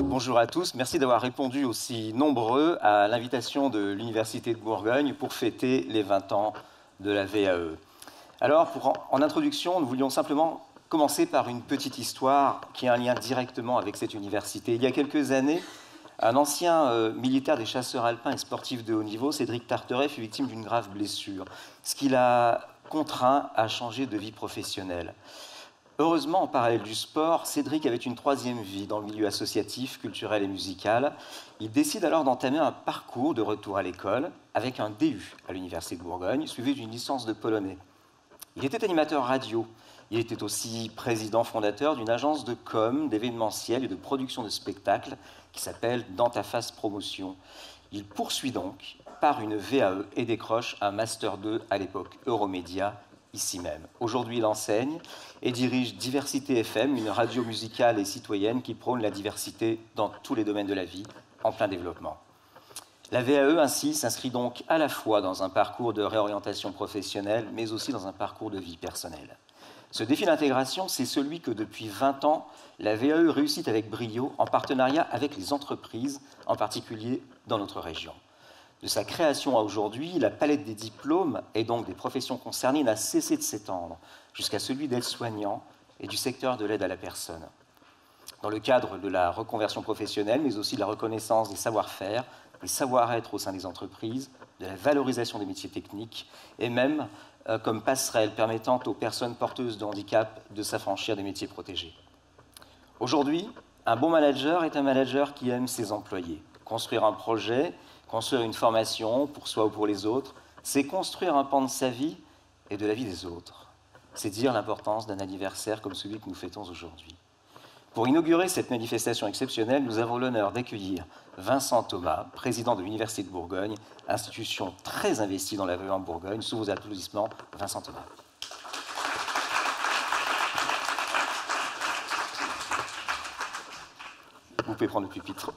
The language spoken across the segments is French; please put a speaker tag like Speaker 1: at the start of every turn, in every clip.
Speaker 1: Bonjour à tous, merci d'avoir répondu aussi nombreux à l'invitation de l'Université de Bourgogne pour fêter les 20 ans de la VAE. Alors, en introduction, nous voulions simplement commencer par une petite histoire qui a un lien directement avec cette université. Il y a quelques années, un ancien militaire des chasseurs alpins et sportifs de haut niveau, Cédric Tarteret, fut victime d'une grave blessure, ce qui l'a contraint à changer de vie professionnelle. Heureusement, en parallèle du sport, Cédric avait une troisième vie dans le milieu associatif, culturel et musical. Il décide alors d'entamer un parcours de retour à l'école avec un DU à l'Université de Bourgogne, suivi d'une licence de polonais. Il était animateur radio. Il était aussi président fondateur d'une agence de com, d'événementiel et de production de spectacles qui s'appelle Dans ta face promotion. Il poursuit donc par une VAE et décroche un Master 2 à l'époque, Euromédia, ici même. Aujourd'hui, il enseigne et dirige Diversité FM, une radio musicale et citoyenne qui prône la diversité dans tous les domaines de la vie, en plein développement. La VAE, ainsi, s'inscrit donc à la fois dans un parcours de réorientation professionnelle, mais aussi dans un parcours de vie personnelle. Ce défi d'intégration, c'est celui que depuis 20 ans, la VAE réussit avec brio en partenariat avec les entreprises, en particulier dans notre région. De sa création à aujourd'hui, la palette des diplômes et donc des professions concernées n'a cessé de s'étendre jusqu'à celui d'aide-soignant et du secteur de l'aide à la personne. Dans le cadre de la reconversion professionnelle, mais aussi de la reconnaissance des savoir-faire, des savoir-être au sein des entreprises, de la valorisation des métiers techniques et même comme passerelle permettant aux personnes porteuses de handicap de s'affranchir des métiers protégés. Aujourd'hui, un bon manager est un manager qui aime ses employés. Construire un projet, construire une formation pour soi ou pour les autres, c'est construire un pan de sa vie et de la vie des autres. C'est dire l'importance d'un anniversaire comme celui que nous fêtons aujourd'hui. Pour inaugurer cette manifestation exceptionnelle, nous avons l'honneur d'accueillir Vincent Thomas, président de l'Université de Bourgogne, institution très investie dans la VAE en Bourgogne. Sous vos applaudissements, Vincent Thomas. Vous pouvez prendre le pupitre.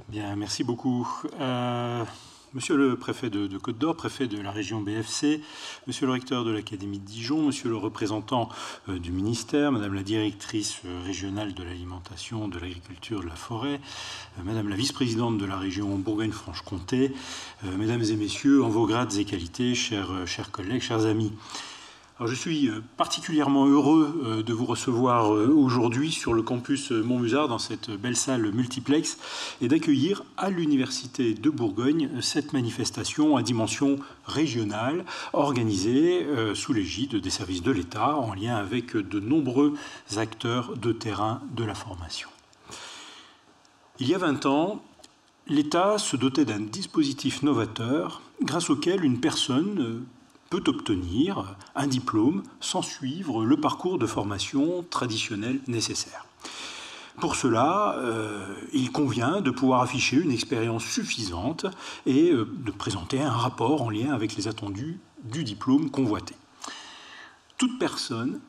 Speaker 2: Bien, merci beaucoup. Monsieur le préfet de Côte-d'Or, préfet de la région BFC, monsieur le recteur de l'Académie de Dijon, monsieur le représentant du ministère, madame la directrice régionale de l'alimentation, de l'agriculture, de la forêt, madame la vice-présidente de la région Bourgogne-Franche-Comté, mesdames et messieurs, en vos grades et qualités, chers collègues, chers amis. Alors, je suis particulièrement heureux de vous recevoir aujourd'hui sur le campus Montmusard, dans cette belle salle multiplex, et d'accueillir à l'Université de Bourgogne cette manifestation à dimension régionale, organisée sous l'égide des services de l'État, en lien avec de nombreux acteurs de terrain de la formation. Il y a 20 ans, l'État se dotait d'un dispositif novateur grâce auquel une personne peut obtenir un diplôme sans suivre le parcours de formation traditionnel nécessaire. Pour cela, il convient de pouvoir afficher une expérience suffisante et de présenter un rapport en lien avec les attendus du diplôme convoité. Toute personne,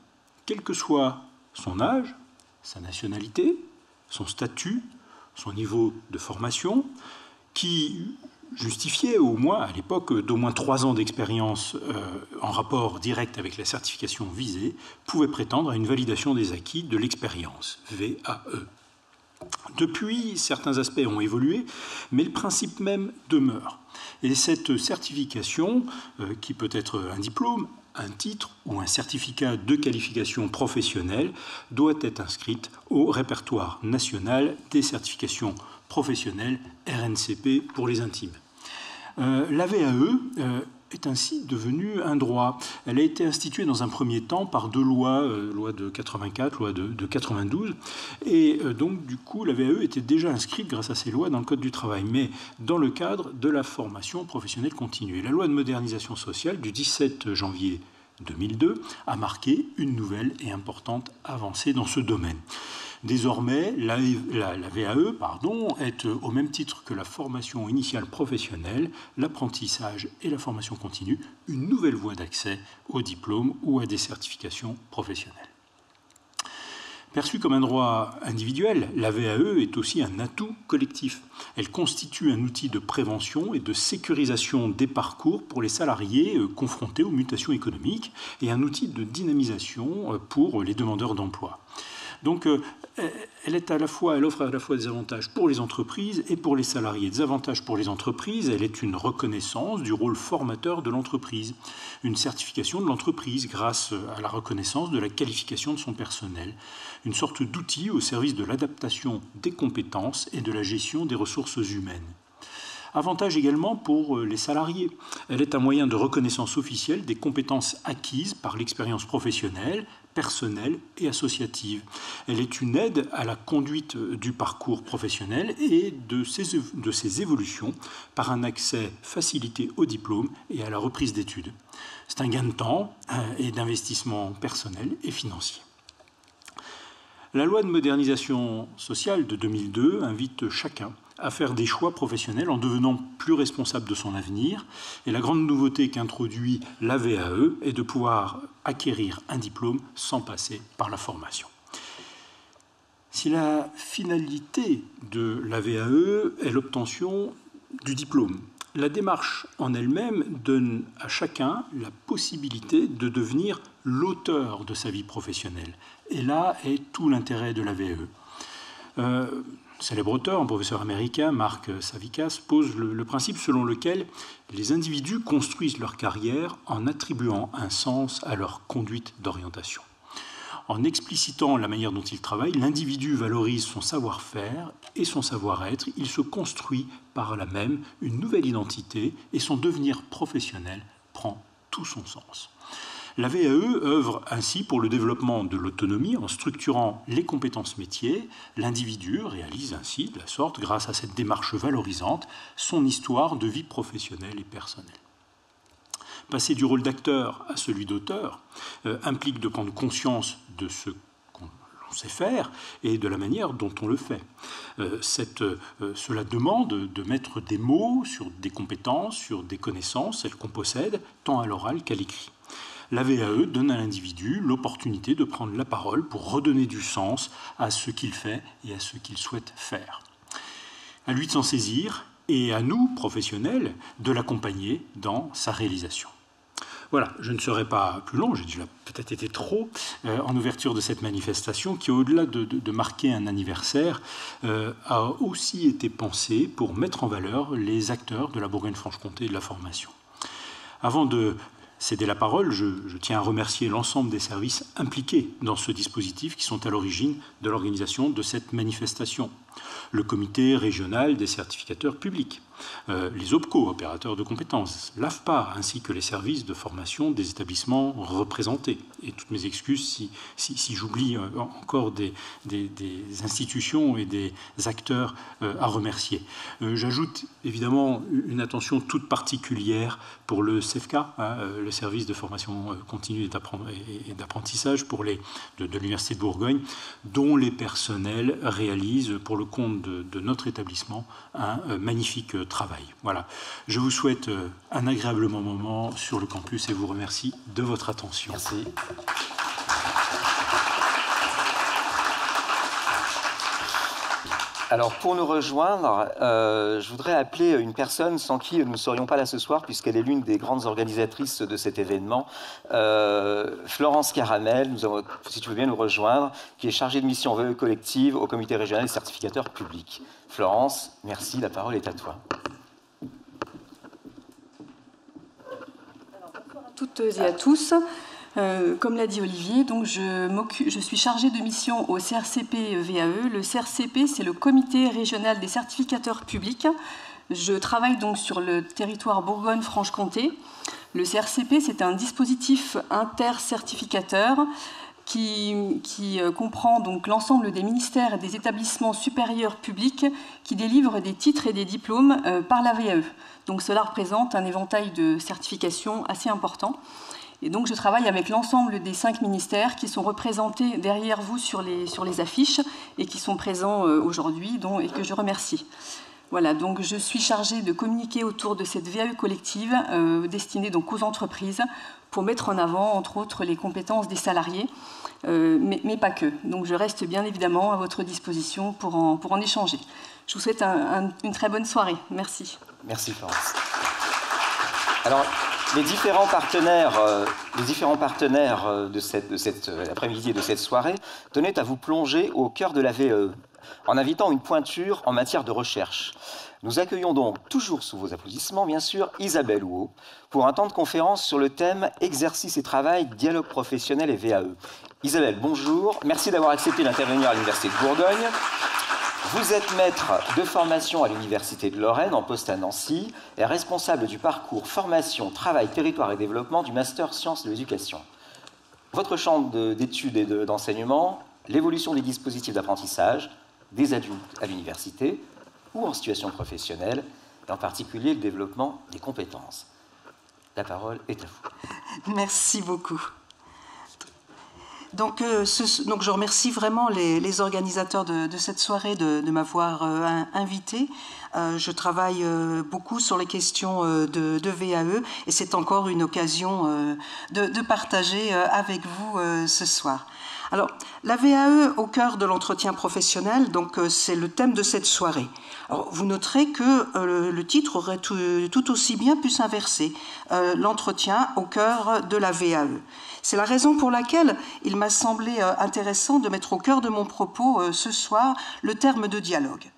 Speaker 2: quel que soit son âge, sa nationalité, son statut, son niveau de formation, qui justifiait au moins, à l'époque, d'au moins 3 ans d'expérience en rapport direct avec la certification visée, pouvait prétendre à une validation des acquis de l'expérience, VAE. Depuis, certains aspects ont évolué, mais le principe même demeure. Et cette certification, qui peut être un diplôme, un titre ou un certificat de qualification professionnelle, doit être inscrite au répertoire national des certifications professionnelles RNCP pour les intimes. La VAE est ainsi devenue un droit. Elle a été instituée dans un premier temps par deux lois, loi de 84, loi de 92, et donc du coup la VAE était déjà inscrite grâce à ces lois dans le Code du travail, mais dans le cadre de la formation professionnelle continue. La loi de modernisation sociale du 17 janvier 2002 a marqué une nouvelle et importante avancée dans ce domaine. Désormais, la VAE est, au même titre que la formation initiale professionnelle, l'apprentissage et la formation continue, une nouvelle voie d'accès aux diplômes ou à des certifications professionnelles. Perçue comme un droit individuel, la VAE est aussi un atout collectif. Elle constitue un outil de prévention et de sécurisation des parcours pour les salariés confrontés aux mutations économiques et un outil de dynamisation pour les demandeurs d'emploi. Donc, elle offre à la fois des avantages pour les entreprises et pour les salariés. Des avantages pour les entreprises, elle est une reconnaissance du rôle formateur de l'entreprise, une certification de l'entreprise grâce à la reconnaissance de la qualification de son personnel, une sorte d'outil au service de l'adaptation des compétences et de la gestion des ressources humaines. Avantage également pour les salariés. Elle est un moyen de reconnaissance officielle des compétences acquises par l'expérience professionnelle, personnelle et associative. Elle est une aide à la conduite du parcours professionnel et de ses évolutions par un accès facilité au diplôme et à la reprise d'études. C'est un gain de temps et d'investissement personnel et financier. La loi de modernisation sociale de 2002 invite chacun à faire des choix professionnels en devenant plus responsable de son avenir. Et la grande nouveauté qu'introduit la VAE est de pouvoir acquérir un diplôme sans passer par la formation. Si la finalité de la VAE est l'obtention du diplôme, la démarche en elle-même donne à chacun la possibilité de devenir l'auteur de sa vie professionnelle. Et là est tout l'intérêt de la VAE. Célèbre auteur, un professeur américain, Mark Savikas, pose le principe selon lequel les individus construisent leur carrière en attribuant un sens à leur conduite d'orientation. En explicitant la manière dont il travaille, l'individu valorise son savoir-faire et son savoir-être. Il se construit par là même une nouvelle identité et son devenir professionnel prend tout son sens. La VAE œuvre ainsi pour le développement de l'autonomie en structurant les compétences métiers. L'individu réalise ainsi, de la sorte, grâce à cette démarche valorisante, son histoire de vie professionnelle et personnelle. Passer du rôle d'acteur à celui d'auteur implique de prendre conscience de ce qu'on sait faire et de la manière dont on le fait. Cela demande de mettre des mots sur des compétences, sur des connaissances, celles qu'on possède, tant à l'oral qu'à l'écrit. La VAE donne à l'individu l'opportunité de prendre la parole pour redonner du sens à ce qu'il fait et à ce qu'il souhaite faire. À lui de s'en saisir et à nous, professionnels, de l'accompagner dans sa réalisation. Voilà, je ne serai pas plus long, j'ai déjà peut-être été trop en ouverture de cette manifestation qui, au-delà de marquer un anniversaire, a aussi été pensée pour mettre en valeur les acteurs de la Bourgogne-Franche-Comté et de la formation. Avant de céder la parole, je tiens à remercier l'ensemble des services impliqués dans ce dispositif qui sont à l'origine de l'organisation de cette manifestation. Le comité régional des certificateurs publics, les OPCO, opérateurs de compétences, l'AFPA, ainsi que les services de formation des établissements représentés. Et toutes mes excuses si j'oublie encore des institutions et des acteurs à remercier. J'ajoute évidemment une attention toute particulière pour le CEFCA, le service de formation continue et d'apprentissage de l'Université de Bourgogne, dont les personnels réalisent pour le compte de notre établissement un magnifique travail. Voilà. Je vous souhaite un agréable moment sur le campus et vous remercie de votre attention.
Speaker 1: Merci. Alors, pour nous rejoindre, je voudrais appeler une personne sans qui nous ne serions pas là ce soir, puisqu'elle est l'une des grandes organisatrices de cet événement, Florence Caramel, si tu veux bien nous rejoindre, qui est chargée de mission VAE collective au comité régional des certificateurs publics. Florence, merci, la parole est à toi.
Speaker 3: Bonsoir à toutes et à tous. Comme l'a dit Olivier, donc je suis chargée de mission au CRCP VAE. Le CRCP, c'est le comité régional des certificateurs publics. Je travaille donc sur le territoire Bourgogne-Franche-Comté. Le CRCP, c'est un dispositif intercertificateur qui comprend donc l'ensemble des ministères et des établissements supérieurs publics qui délivrent des titres et des diplômes par la VAE. Donc cela représente un éventail de certifications assez important. Et donc je travaille avec l'ensemble des 5 ministères qui sont représentés derrière vous sur les affiches et qui sont présents aujourd'hui et que je remercie. Voilà, donc je suis chargée de communiquer autour de cette VAE collective destinée donc aux entreprises pour mettre en avant, entre autres, les compétences des salariés, mais pas que. Donc je reste bien évidemment à votre disposition pour en échanger. Je vous souhaite une très bonne soirée. Merci.
Speaker 1: Merci Florence. Alors, les différents partenaires de cet après-midi et de cette soirée tenaient à vous plonger au cœur de la VAE, en invitant une pointure en matière de recherche. Nous accueillons donc, toujours sous vos applaudissements bien sûr, Isabelle Houot, pour un temps de conférence sur le thème « Exercice et travail, dialogue professionnel et VAE ». Isabelle, bonjour, merci d'avoir accepté d'intervenir à l'Université de Bourgogne. Vous êtes maître de formation à l'Université de Lorraine, en poste à Nancy, et responsable du parcours formation, travail, territoire et développement du Master Sciences de l'éducation. Votre champ d'études et d'enseignement, l'évolution des dispositifs d'apprentissage, des adultes à l'université ou en situation professionnelle, et en particulier le développement des compétences. La parole est à vous.
Speaker 4: Merci beaucoup. Donc je remercie vraiment les organisateurs de cette soirée de m'avoir invité. Je travaille beaucoup sur les questions de VAE et c'est encore une occasion de partager avec vous ce soir. Alors, la VAE au cœur de l'entretien professionnel, donc c'est le thème de cette soirée. Alors, vous noterez que le titre aurait tout aussi bien pu s'inverser, l'entretien au cœur de la VAE. C'est la raison pour laquelle il m'a semblé intéressant de mettre au cœur de mon propos ce soir le terme de dialogue.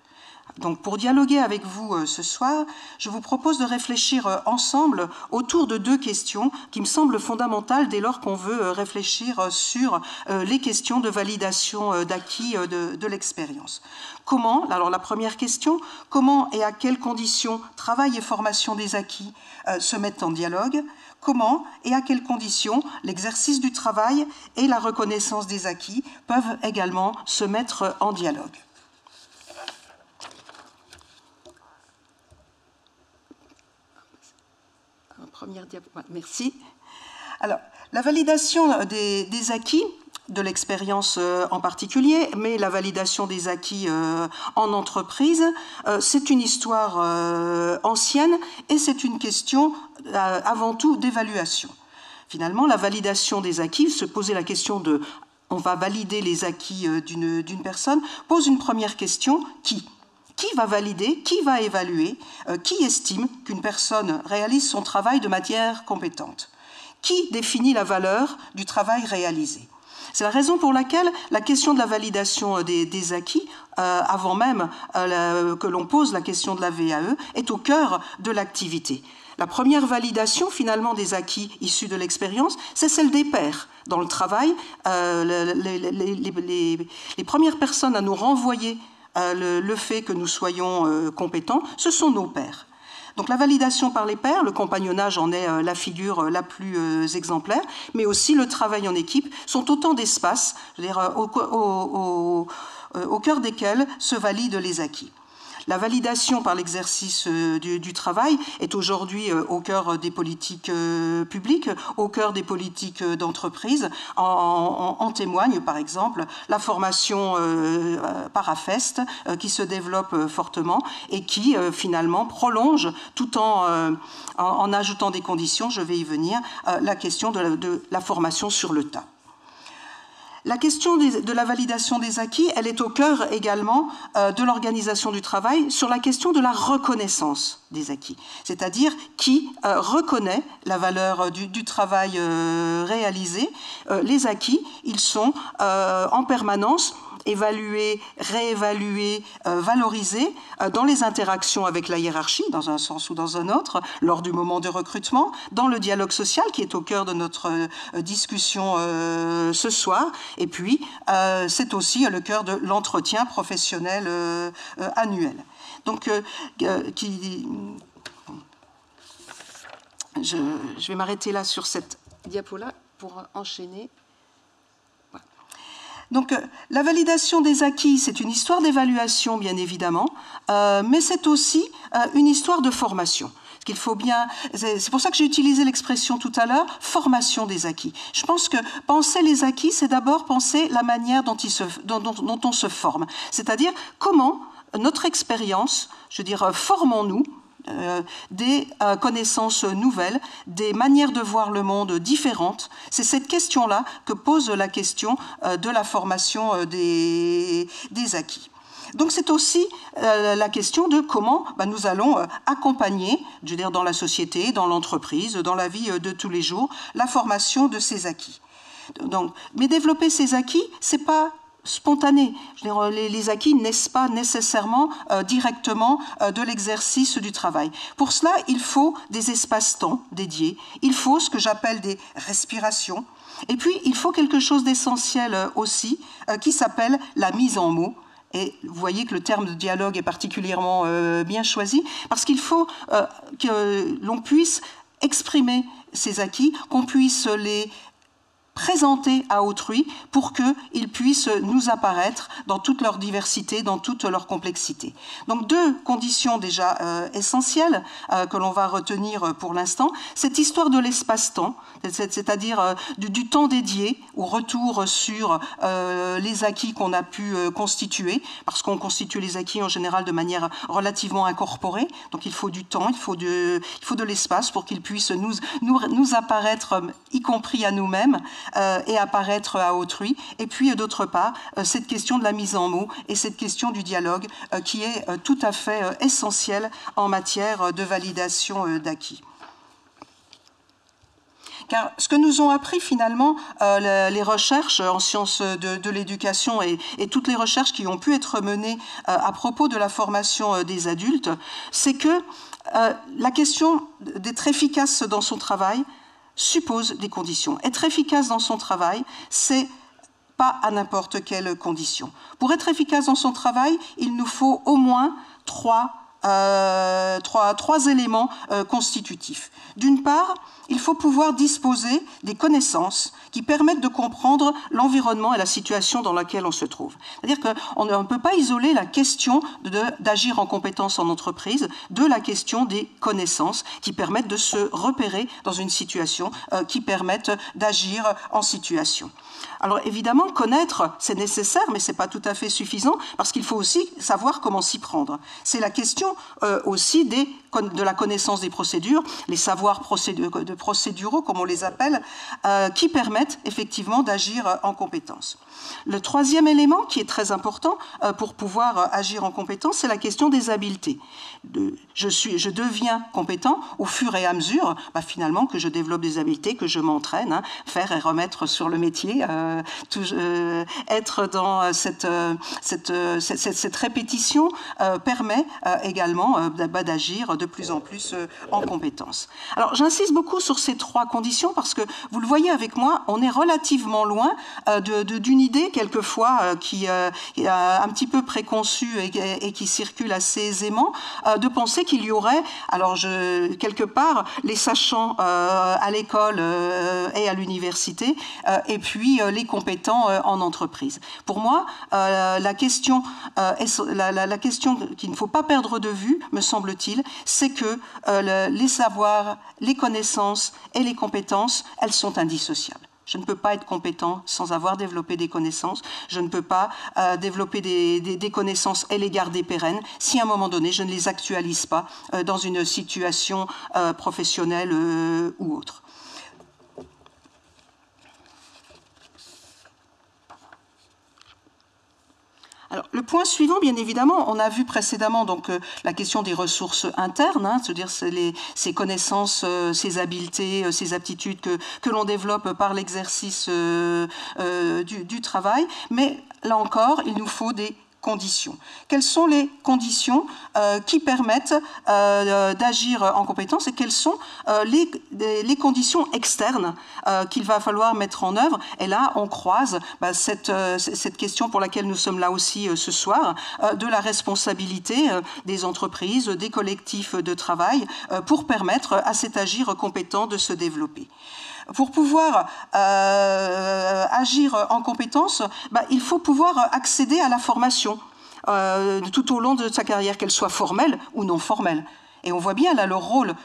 Speaker 4: Donc, pour dialoguer avec vous ce soir, je vous propose de réfléchir ensemble autour de 2 questions qui me semblent fondamentales dès lors qu'on veut réfléchir sur les questions de validation d'acquis de l'expérience. Comment, alors la première question, comment et à quelles conditions travail et formation des acquis se mettent en dialogue? Comment et à quelles conditions l'exercice du travail et la reconnaissance des acquis peuvent également se mettre en dialogue? Première diapo, merci. Alors, la validation des acquis, de l'expérience en particulier, mais la validation des acquis en entreprise, c'est une histoire ancienne et c'est une question avant tout d'évaluation. Finalement, la validation des acquis, se poser la question de on va valider les acquis d'une personne, pose une première question, qui ? Qui va valider, qui va évaluer, qui estime qu'une personne réalise son travail de manière compétente? Qui définit la valeur du travail réalisé? C'est la raison pour laquelle la question de la validation des acquis, avant même que l'on pose la question de la VAE, est au cœur de l'activité. La première validation, finalement, des acquis issus de l'expérience, c'est celle des pairs. Dans le travail, les premières personnes à nous renvoyer le fait que nous soyons compétents, ce sont nos pairs. Donc la validation par les pairs, le compagnonnage en est la figure la plus exemplaire, mais aussi le travail en équipe sont autant d'espaces, au cœur desquels se valident les acquis. La validation par l'exercice du travail est aujourd'hui au cœur des politiques publiques, au cœur des politiques d'entreprise. En témoigne, par exemple, la formation par AFEST qui se développe fortement et qui, finalement, prolonge, tout en ajoutant des conditions, je vais y venir, la question de la formation sur le tas. La question de la validation des acquis, elle est au cœur également de l'organisation du travail sur la question de la reconnaissance des acquis, c'est-à-dire qui reconnaît la valeur du travail réalisé. Les acquis, ils sont en permanence évaluer, réévaluer, valoriser dans les interactions avec la hiérarchie, dans un sens ou dans un autre, lors du moment de recrutement, dans le dialogue social qui est au cœur de notre discussion ce soir, et puis c'est aussi le cœur de l'entretien professionnel annuel. Donc, je vais m'arrêter là sur cette diapo-là pour enchaîner. Voilà. Donc, la validation des acquis, c'est une histoire d'évaluation, bien évidemment, mais c'est aussi une histoire de formation. Qu'il faut bien, c'est pour ça que j'ai utilisé l'expression tout à l'heure, formation des acquis. Je pense que penser les acquis, c'est d'abord penser la manière dont on se forme. C'est-à-dire comment notre expérience, je veux dire, formons-nous des connaissances nouvelles, des manières de voir le monde différentes. C'est cette question-là que pose la question de la formation des acquis. Donc c'est aussi la question de comment nous allons accompagner, je veux dire, dans la société, dans l'entreprise, dans la vie de tous les jours, la formation de ces acquis. Donc, mais développer ces acquis, c'est pas spontané. Je veux dire, les acquis naissent pas nécessairement directement de l'exercice du travail. Pour cela, il faut des espaces-temps dédiés, il faut ce que j'appelle des respirations, et puis il faut quelque chose d'essentiel aussi qui s'appelle la mise en mots. Et vous voyez que le terme de dialogue est particulièrement bien choisi, parce qu'il faut que l'on puisse exprimer ces acquis, qu'on puisse les présenter à autrui pour qu'ils puissent nous apparaître dans toute leur diversité, dans toute leur complexité. Donc deux conditions déjà essentielles que l'on va retenir pour l'instant. Cette histoire de l'espace-temps, c'est-à-dire du temps dédié au retour sur les acquis qu'on a pu constituer, parce qu'on constitue les acquis en général de manière relativement incorporée, donc il faut du temps, il faut de l'espace pour qu'ils puissent nous apparaître, y compris à nous-mêmes, et apparaître à autrui. Et puis, d'autre part, cette question de la mise en mots et cette question du dialogue qui est tout à fait essentielle en matière de validation d'acquis. Car ce que nous ont appris finalement les recherches en sciences de l'éducation et toutes les recherches qui ont pu être menées à propos de la formation des adultes, c'est que la question d'être efficace dans son travail suppose des conditions. Être efficace dans son travail, c'est pas à n'importe quelle condition. Pour être efficace dans son travail, il nous faut au moins trois éléments constitutifs. D'une part, il faut pouvoir disposer des connaissances qui permettent de comprendre l'environnement et la situation dans laquelle on se trouve. C'est-à-dire qu'on ne peut pas isoler la question d'agir en compétence en entreprise de la question des connaissances qui permettent de se repérer dans une situation, qui permettent d'agir en situation. Alors évidemment, connaître, c'est nécessaire, mais ce n'est pas tout à fait suffisant, parce qu'il faut aussi savoir comment s'y prendre. C'est la question aussi de la connaissance des procédures, les savoirs procéduraux, comme on les appelle, qui permettent effectivement d'agir en compétence. Le troisième élément, qui est très important pour pouvoir agir en compétence, c'est la question des habiletés. Je deviens compétent au fur et à mesure, finalement, que je développe des habiletés, que je m'entraîne, faire et remettre sur le métier, être dans cette répétition permet également d'agir de plus en plus en compétence. Alors, j'insiste beaucoup sur ces trois conditions parce que, vous le voyez avec moi, on est relativement loin d'une idée, quelquefois, qui est un petit peu préconçue et qui circule assez aisément, de penser qu'il y aurait, alors quelque part, les sachants à l'école et à l'université, et puis les compétents en entreprise. Pour moi, la question qu'il ne faut pas perdre de vue, me semble-t-il, c'est que les savoirs, les connaissances et les compétences, elles sont indissociables. Je ne peux pas être compétent sans avoir développé des connaissances. Je ne peux pas développer des connaissances et les garder pérennes si à un moment donné, je ne les actualise pas dans une situation professionnelle ou autre. Alors, le point suivant, bien évidemment, on a vu précédemment donc, la question des ressources internes, c'est-à-dire ces connaissances, ces habiletés, ces aptitudes que l'on développe par l'exercice du travail. Mais là encore, il nous faut des conditions. Quelles sont les conditions qui permettent d'agir en compétence et quelles sont les conditions externes qu'il va falloir mettre en œuvre. Et là, on croise cette question pour laquelle nous sommes là aussi ce soir, de la responsabilité des entreprises, des collectifs de travail, pour permettre à cet agir compétent de se développer. Pour pouvoir agir en compétence, il faut pouvoir accéder à la formation tout au long de sa carrière, qu'elle soit formelle ou non formelle. Et on voit bien là le rôle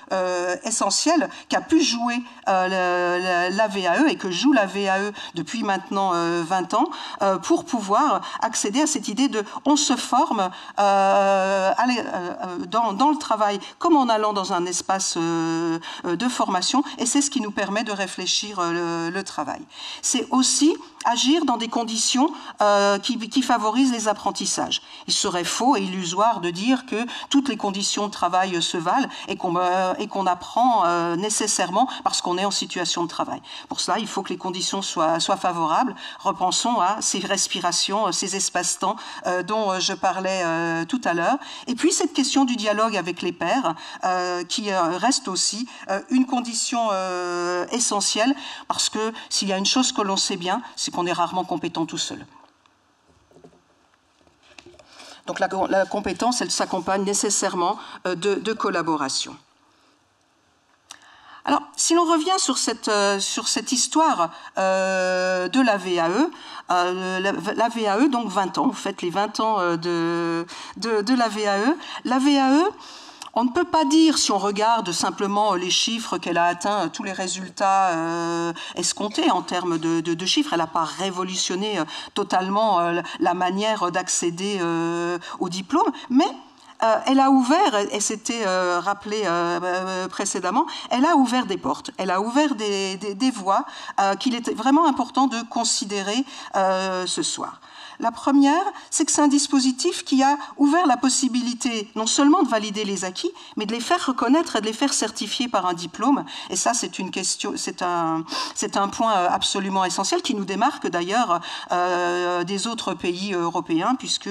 Speaker 4: essentiel qu'a pu jouer la VAE et que joue la VAE depuis maintenant 20 ans pour pouvoir accéder à cette idée de on se forme dans le travail comme en allant dans un espace de formation, et c'est ce qui nous permet de réfléchir le travail. C'est aussi agir dans des conditions qui favorisent les apprentissages. Il serait faux et illusoire de dire que toutes les conditions de travail se valent et qu'on apprend nécessairement parce qu'on est en situation de travail. Pour cela, il faut que les conditions soient favorables. Repensons à ces respirations, ces espaces-temps dont je parlais tout à l'heure. Et puis cette question du dialogue avec les pairs qui reste aussi une condition essentielle, parce que s'il y a une chose que l'on sait bien, c'est qu'on est rarement compétent tout seul. Donc la compétence, elle s'accompagne nécessairement de collaboration. Alors, si l'on revient sur cette histoire de la VAE, la VAE, donc 20 ans, en fait, les 20 ans de la VAE, on ne peut pas dire, si on regarde simplement les chiffres, qu'elle a atteint tous les résultats escomptés en termes de chiffres. Elle n'a pas révolutionné totalement la manière d'accéder au diplôme, mais elle a ouvert, et c'était rappelé précédemment, elle a ouvert des portes, elle a ouvert des voies qu'il était vraiment important de considérer ce soir. La première, c'est que c'est un dispositif qui a ouvert la possibilité non seulement de valider les acquis, mais de les faire reconnaître et de les faire certifier par un diplôme. Et ça, c'est une question, c'est un point absolument essentiel qui nous démarque d'ailleurs des autres pays européens, puisque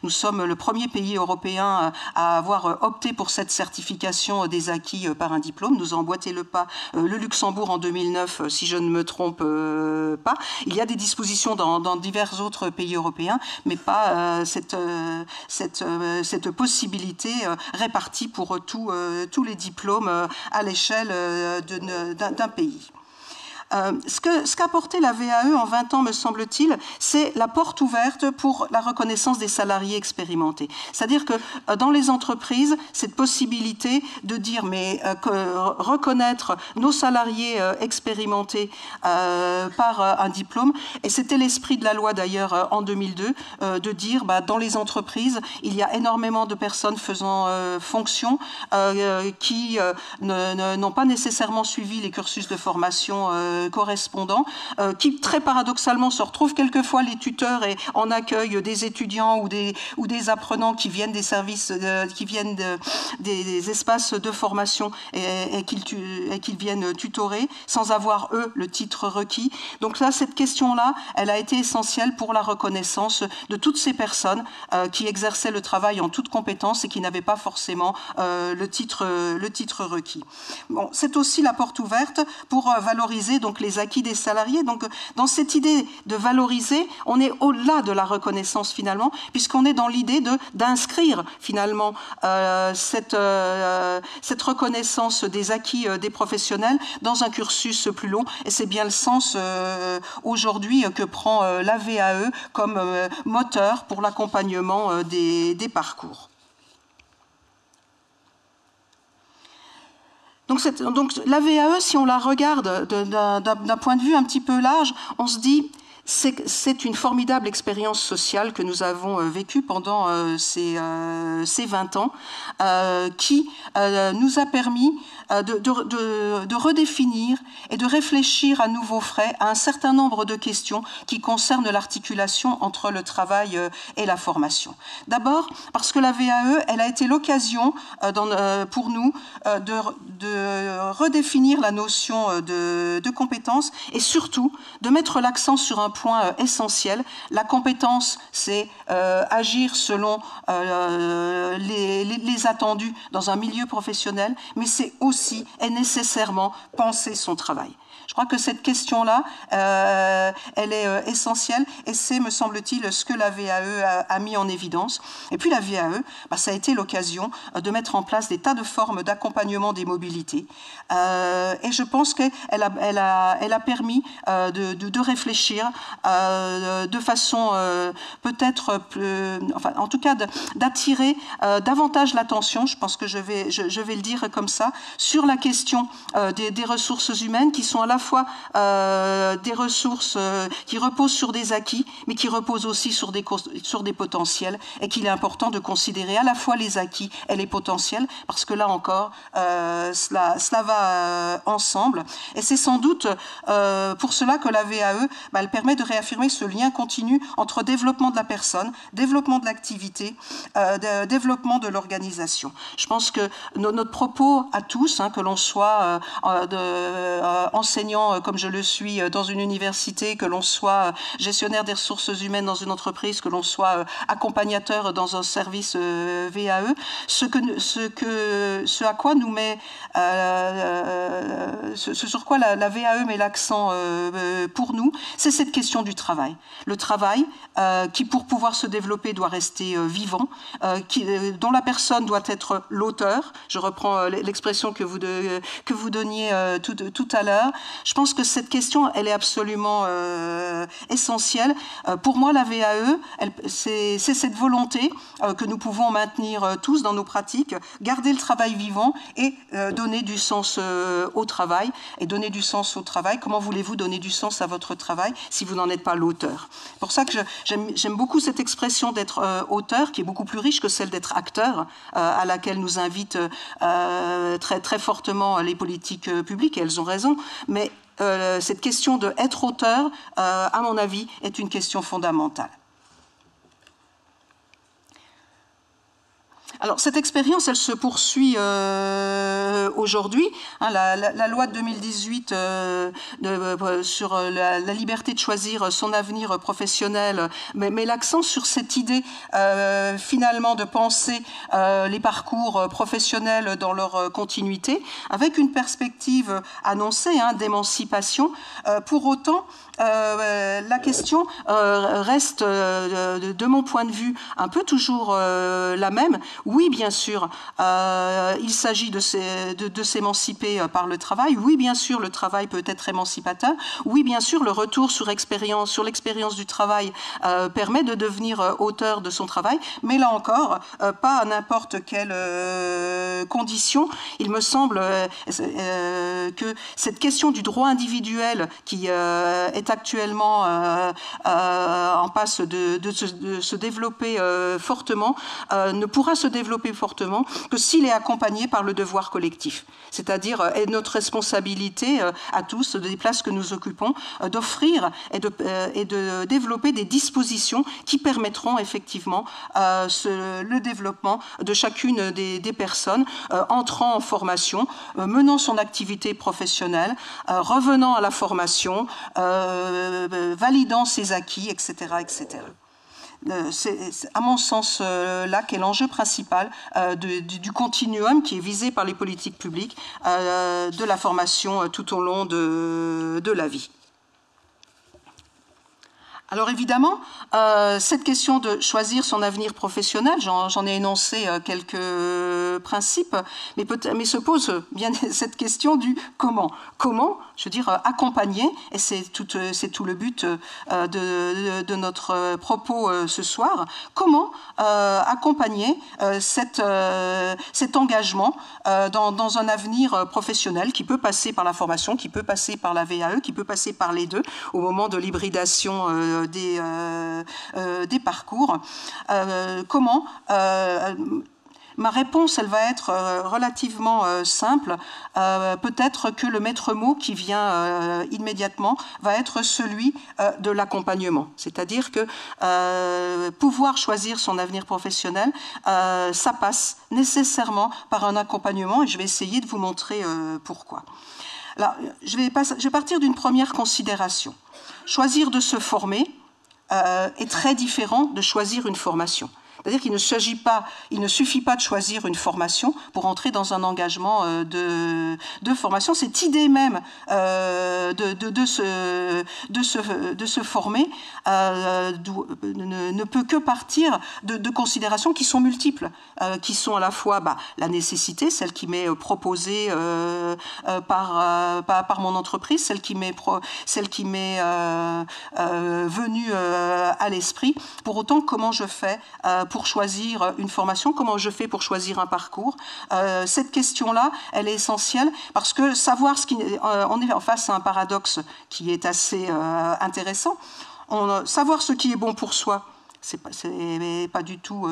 Speaker 4: nous sommes le premier pays européen à avoir opté pour cette certification des acquis par un diplôme. Nous a emboîté le pas le Luxembourg en 2009, si je ne me trompe pas. Il y a des dispositions dans divers autres pays européens, mais pas cette possibilité répartie pour tous les diplômes à l'échelle d'un pays. Ce qu'a apporté la VAE en 20 ans, me semble-t-il, c'est la porte ouverte pour la reconnaissance des salariés expérimentés. C'est-à-dire que dans les entreprises, cette possibilité de dire, reconnaître nos salariés expérimentés par un diplôme, et c'était l'esprit de la loi d'ailleurs en 2002, de dire, dans les entreprises, il y a énormément de personnes faisant fonction qui n'ont pas nécessairement suivi les cursus de formation correspondants, qui très paradoxalement se retrouvent quelquefois les tuteurs et en accueil des étudiants ou des apprenants qui viennent des services, qui viennent des espaces de formation et qu'ils viennent tutorer sans avoir eux le titre requis. Donc là, cette question-là, elle a été essentielle pour la reconnaissance de toutes ces personnes qui exerçaient le travail en toute compétence et qui n'avaient pas forcément le titre requis. Bon, c'est aussi la porte ouverte pour valoriser donc les acquis des salariés. Donc, dans cette idée de valoriser, on est au-delà de la reconnaissance finalement, puisqu'on est dans l'idée d'inscrire finalement cette reconnaissance des acquis des professionnels dans un cursus plus long. Et c'est bien le sens aujourd'hui que prend la VAE comme moteur pour l'accompagnement des parcours. Donc la VAE, si on la regarde d'un point de vue un petit peu large, on se dit c'est une formidable expérience sociale que nous avons vécue pendant ces 20 ans qui nous a permis de redéfinir et de réfléchir à nouveau frais à un certain nombre de questions qui concernent l'articulation entre le travail et la formation. D'abord, parce que la VAE, elle a été l'occasion pour nous de redéfinir la notion de compétence et surtout de mettre l'accent sur un point essentiel. La compétence, c'est agir selon les attendus dans un milieu professionnel, mais c'est aussi et nécessairement penser son travail. Je crois que cette question-là, elle est essentielle et c'est, me semble-t-il, ce que la VAE a mis en évidence. Et puis la VAE, ça a été l'occasion de mettre en place des tas de formes d'accompagnement des mobilités. Et je pense qu'elle a permis de réfléchir de façon peut-être, en tout cas d'attirer davantage l'attention, je pense que je vais le dire comme ça, sur la question des ressources humaines qui sont à la fois des ressources qui reposent sur des acquis, mais qui reposent aussi sur des potentiels, et qu'il est important de considérer à la fois les acquis et les potentiels, parce que là encore, cela va ensemble. Et c'est sans doute pour cela que la VAE, elle permet de réaffirmer ce lien continu entre développement de la personne, développement de l'activité, développement de l'organisation. Je pense que notre propos à tous, que l'on soit enseignant comme je le suis dans une université, que l'on soit gestionnaire des ressources humaines dans une entreprise, que l'on soit accompagnateur dans un service VAE, ce à quoi nous met, ce sur quoi la VAE met l'accent pour nous, c'est cette question du travail. Le travail qui, pour pouvoir se développer, doit rester vivant, dont la personne doit être l'auteur. Je reprends l'expression que vous donniez tout à l'heure. Je pense que cette question, elle est absolument essentielle. Pour moi, la VAE, c'est cette volonté que nous pouvons maintenir tous dans nos pratiques, garder le travail vivant et donner du sens au travail. Et donner du sens au travail, comment voulez-vous donner du sens à votre travail si vous n'en êtes pas l'auteur? C'est pour ça que j'aime beaucoup cette expression d'être auteur, qui est beaucoup plus riche que celle d'être acteur, à laquelle nous invitent très, très fortement les politiques publiques, et elles ont raison. Mais cette question de être auteur, à mon avis, est une question fondamentale. Alors, cette expérience, elle se poursuit aujourd'hui. La loi de 2018 sur la liberté de choisir son avenir professionnel met l'accent sur cette idée, finalement, de penser les parcours professionnels dans leur continuité, avec une perspective annoncée d'émancipation. Pour autant, la question reste, de mon point de vue, un peu toujours la même. Oui, bien sûr, il s'agit de s'émanciper par le travail. Oui, bien sûr, le travail peut être émancipateur. Oui, bien sûr, le retour sur l'expérience du travail permet de devenir auteur de son travail. Mais là encore, pas à n'importe quelle condition. Il me semble que cette question du droit individuel qui est actuellement en passe de se développer fortement, ne pourra se développer fortement que s'il est accompagné par le devoir collectif. C'est-à-dire notre responsabilité à tous, des places que nous occupons, d'offrir et de développer des dispositions qui permettront effectivement le développement de chacune des personnes entrant en formation, menant son activité professionnelle, revenant à la formation, validant ses acquis, etc., etc. C'est à mon sens là qu'est l'enjeu principal du continuum qui est visé par les politiques publiques de la formation tout au long de la vie. Alors évidemment, cette question de choisir son avenir professionnel, j'en ai énoncé quelques principes, mais se pose bien cette question du comment. Comment, je veux dire, accompagner, et c'est tout le but de notre propos ce soir, comment accompagner cet engagement dans un avenir professionnel qui peut passer par la formation, qui peut passer par la VAE, qui peut passer par les deux, au moment de l'hybridation des parcours. Comment ma réponse, elle va être relativement simple. Peut-être que le maître mot qui vient immédiatement va être celui de l'accompagnement. C'est-à-dire que pouvoir choisir son avenir professionnel, ça passe nécessairement par un accompagnement, et je vais essayer de vous montrer pourquoi. Alors, je vais partir d'une première considération. choisir de se former est très différent de choisir une formation. C'est-à-dire qu'il ne suffit pas de choisir une formation pour entrer dans un engagement de formation. Cette idée même de se former ne peut que partir de considérations qui sont multiples, qui sont à la fois la nécessité, celle qui m'est proposée par mon entreprise, celle qui m'est venue à l'esprit. Pour autant, comment je fais pour choisir une formation, comment je fais pour choisir un parcours. Cette question-là, elle est essentielle parce que savoir on est en face à un paradoxe qui est assez intéressant. Savoir ce qui est bon pour soi, c'est pas du tout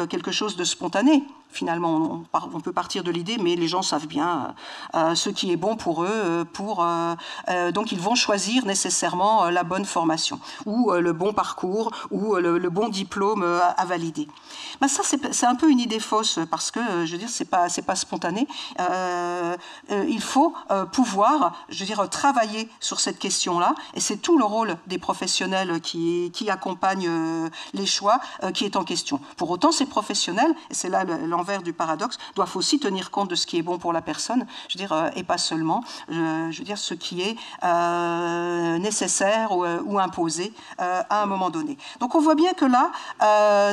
Speaker 4: quelque chose de spontané. Finalement, on peut partir de l'idée, mais les gens savent bien ce qui est bon pour eux, donc ils vont choisir nécessairement la bonne formation, ou le bon parcours, ou le bon diplôme à valider. Ça, c'est un peu une idée fausse, parce que, je veux dire, c'est pas spontané. Il faut pouvoir, je veux dire, travailler sur cette question-là, et c'est tout le rôle des professionnels qui accompagnent les choix qui est en question. Pour autant, ces professionnels, et c'est là l'envers du paradoxe, doivent aussi tenir compte de ce qui est bon pour la personne, je veux dire, et pas seulement, je veux dire, ce qui est nécessaire ou imposé à un moment donné. Donc on voit bien que là,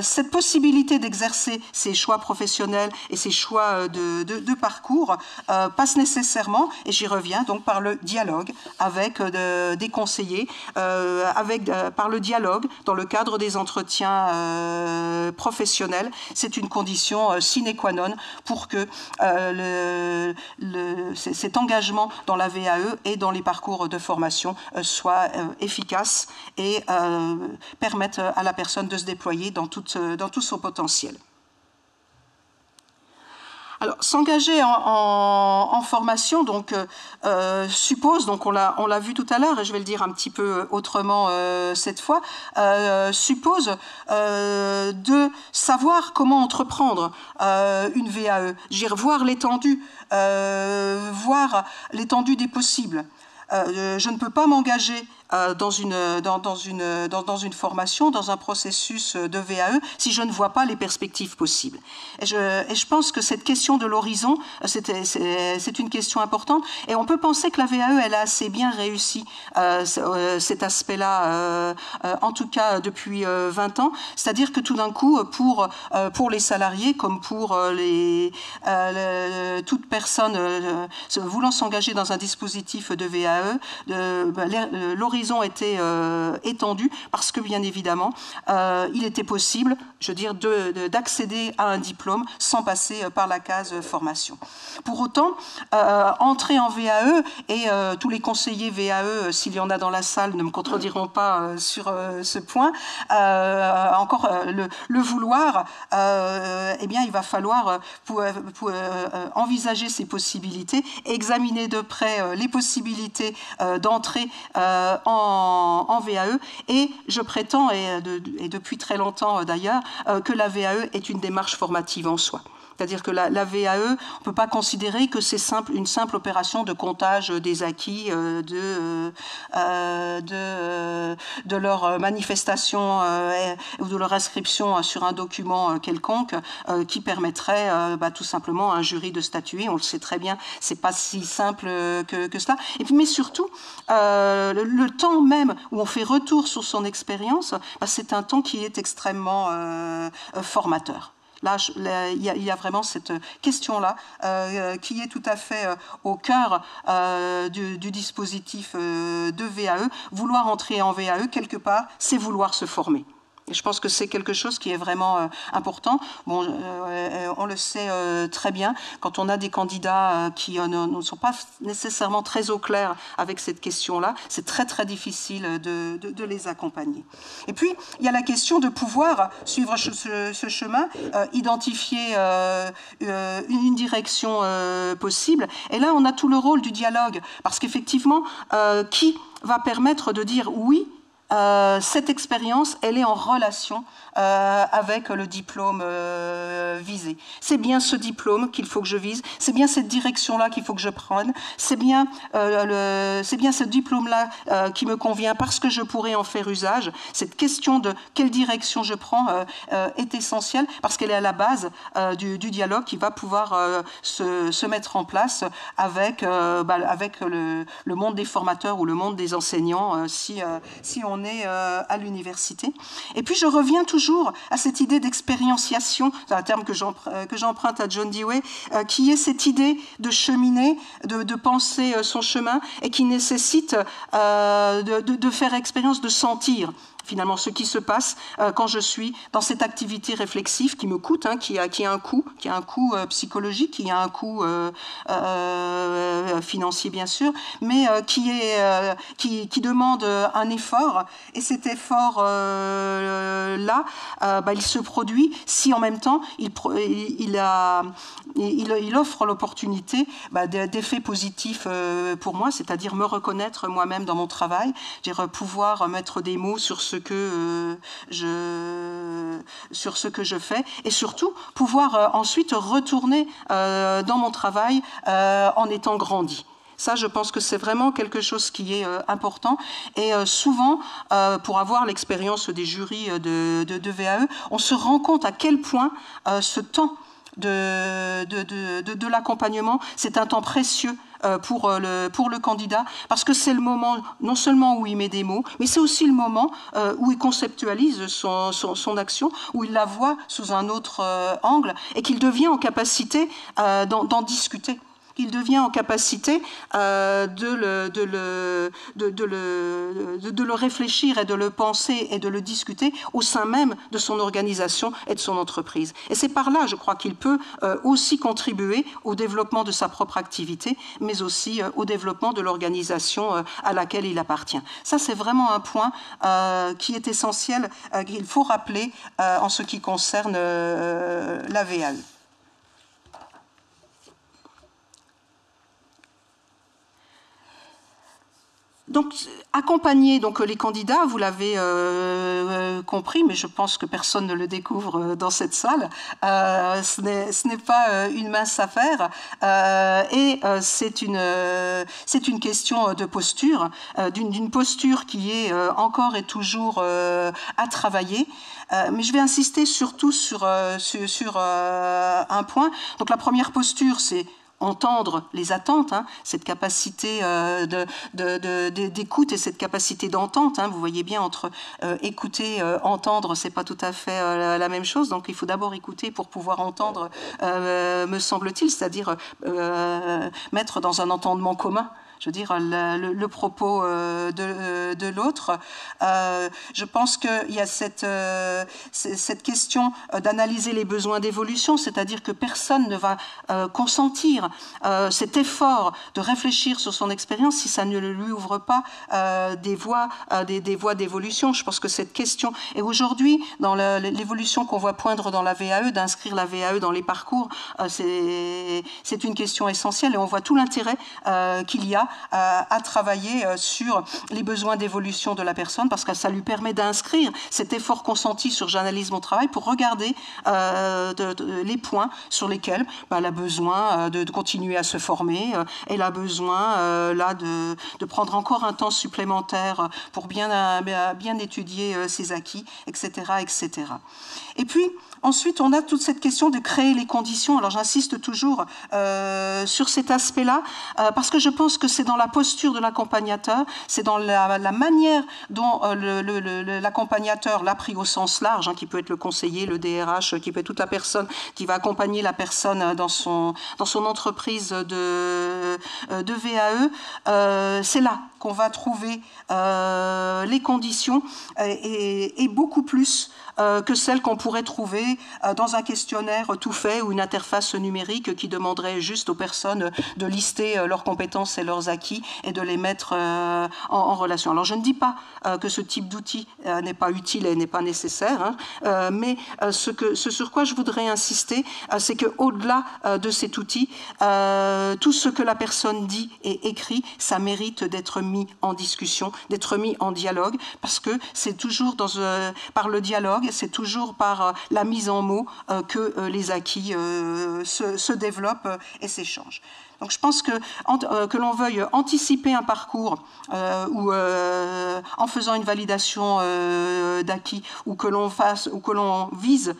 Speaker 4: cette possibilité d'exercer ces choix professionnels et ces choix de parcours passe nécessairement, et j'y reviens, donc par le dialogue avec des conseillers, par le dialogue dans le cadre des entretiens professionnels. C'est une condition sine qua non pour que cet engagement dans la VAE et dans les parcours de formation soit efficace et permette à la personne de se déployer dans tout son potentiel. Alors, s'engager en formation donc, suppose, donc on l'a vu tout à l'heure, et je vais le dire un petit peu autrement cette fois, suppose de savoir comment entreprendre une VAE, voir l'étendue, voir l'étendue des possibles. Je ne peux pas m'engager dans une formation, dans un processus de VAE, si je ne vois pas les perspectives possibles. Et je pense que cette question de l'horizon, c'est une question importante. Et on peut penser que la VAE, elle a assez bien réussi cet aspect-là, en tout cas depuis 20 ans. C'est-à-dire que tout d'un coup, pour les salariés, comme pour toute personne voulant s'engager dans un dispositif de VAE, l'horizon était étendu parce que, bien évidemment, il était possible, je veux dire, d'accéder à un diplôme sans passer par la case formation. Pour autant, entrer en VAE, et tous les conseillers VAE, s'il y en a dans la salle, ne me contrediront pas sur ce point, encore le vouloir, eh bien, il va falloir envisager ces possibilités, examiner de près les possibilités d'entrer en VAE, et je prétends, et depuis très longtemps d'ailleurs, que la VAE est une démarche formative en soi. C'est-à-dire que la VAE, on ne peut pas considérer que c'est une simple opération de comptage des acquis, de leur manifestation ou de leur inscription sur un document quelconque qui permettrait tout simplement à un jury de statuer. On le sait très bien, c'est pas si simple que cela. Et puis, mais surtout, le temps même où on fait retour sur son expérience, c'est un temps qui est extrêmement formateur. Là, il y a vraiment cette question-là qui est tout à fait au cœur du dispositif de VAE. Vouloir entrer en VAE, quelque part, c'est vouloir se former. Et je pense que c'est quelque chose qui est vraiment important. Bon, on le sait très bien, quand on a des candidats qui ne sont pas nécessairement très au clair avec cette question-là, c'est très très difficile de les accompagner. Et puis, il y a la question de pouvoir suivre ce chemin, identifier une direction possible. Et là, on a tout le rôle du dialogue, parce qu'effectivement, qui va permettre de dire oui, cette expérience, elle est en relation avec le diplôme visé. C'est bien ce diplôme qu'il faut que je vise, c'est bien cette direction-là qu'il faut que je prenne, c'est bien ce diplôme-là qui me convient parce que je pourrais en faire usage. Cette question de quelle direction je prends est essentielle parce qu'elle est à la base du dialogue qui va pouvoir se mettre en place avec le monde des formateurs ou le monde des enseignants si on est à l'université. Et puis je reviens toujours à cette idée d'expérientiation, c'est un terme que j'emprunte à John Dewey, qui est cette idée de cheminer, de penser son chemin et qui nécessite de faire expérience, de sentir finalement ce qui se passe quand je suis dans cette activité réflexive qui me coûte, qui a un coût psychologique, qui a un coût financier bien sûr, mais qui demande un effort. Et cet effort là, il se produit si en même temps il offre l'opportunité d'effets positifs pour moi, c'est-à-dire me reconnaître moi-même dans mon travail, pouvoir mettre des mots sur ce que je fais et surtout pouvoir ensuite retourner dans mon travail en étant grandi. Ça, je pense que c'est vraiment quelque chose qui est important. Et souvent, pour avoir l'expérience des jurys de VAE, on se rend compte à quel point ce temps de l'accompagnement, c'est un temps précieux pour le candidat, parce que c'est le moment non seulement où il met des mots, mais c'est aussi le moment où il conceptualise son action, où il la voit sous un autre angle, et qu'il devient en capacité d'en discuter. Il devient en capacité de le réfléchir et de le penser et de le discuter au sein même de son organisation et de son entreprise. Et c'est par là, je crois, qu'il peut aussi contribuer au développement de sa propre activité, mais aussi au développement de l'organisation à laquelle il appartient. Ça, c'est vraiment un point qui est essentiel, qu'il faut rappeler en ce qui concerne la VAE. Donc, accompagner les candidats, vous l'avez compris, mais je pense que personne ne le découvre dans cette salle. Ce n'est pas une mince affaire, et c'est une question de posture, d'une posture qui est encore et toujours à travailler. Mais je vais insister surtout sur un point. Donc, la première posture, c'est entendre les attentes, cette capacité d'écoute et cette capacité d'entente. Vous voyez bien, entre écouter, entendre, c'est pas tout à fait la même chose. Donc il faut d'abord écouter pour pouvoir entendre, me semble-t-il, c'est-à-dire mettre dans un entendement commun, je veux dire, le propos de l'autre. Je pense qu'il y a cette question d'analyser les besoins d'évolution, c'est-à-dire que personne ne va consentir cet effort de réfléchir sur son expérience si ça ne lui ouvre pas des voies d'évolution. Je pense que cette question, et aujourd'hui, dans l'évolution qu'on voit poindre dans la VAE, d'inscrire la VAE dans les parcours, c'est une question essentielle, et on voit tout l'intérêt qu'il y a à travailler sur les besoins d'évolution de la personne, parce que ça lui permet d'inscrire cet effort consenti sur j'analyse mon travail pour regarder les points sur lesquels elle a besoin de continuer à se former, elle a besoin là de prendre encore un temps supplémentaire pour bien étudier ses acquis, etc., etc. Et puis, ensuite, on a toute cette question de créer les conditions. Alors, j'insiste toujours sur cet aspect-là, parce que je pense que c'est dans la posture de l'accompagnateur, c'est dans la manière dont l'accompagnateur l'a pris au sens large, qui peut être le conseiller, le DRH, qui peut être toute la personne qui va accompagner la personne dans son entreprise de VAE. C'est là qu'on va trouver les conditions, et beaucoup plus que celles qu'on pourrait trouver dans un questionnaire tout fait ou une interface numérique qui demanderait juste aux personnes de lister leurs compétences et leurs différents acquis et de les mettre en relation. Alors je ne dis pas que ce type d'outil n'est pas utile et n'est pas nécessaire, hein, mais ce sur quoi je voudrais insister, c'est qu'au-delà de cet outil, tout ce que la personne dit et écrit, ça mérite d'être mis en discussion, d'être mis en dialogue, parce que c'est toujours par le dialogue, c'est toujours par la mise en mots que les acquis se développent et s'échangent. Donc je pense que l'on veuille anticiper un parcours ou en faisant une validation d'acquis, ou que l'on vise